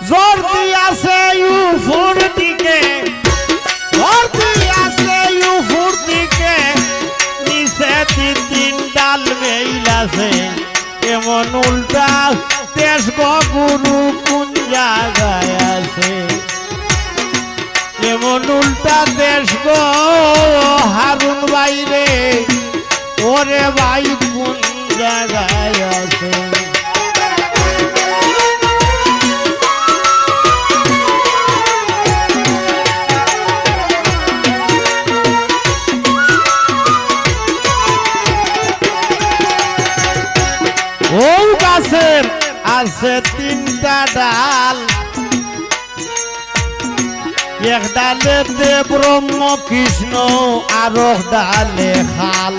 জোর দিয়াছে ইউফুর দিকে, জোর দিয়াছে ইউফুর দিকে, নিচে তিন ডাল মেইলাছে। এমন উল্টা দেশ গো গুরু কোন জায়গায় আছে? এমন উল্টা দেশ গো হারুন বাইরে, ওরে ভাই কোন জায়গায় আছে? ও গাছের আছে তিনটা ডাল, এক ডালেতে ব্রহ্ম কৃষ্ণ আর ডালে খাল।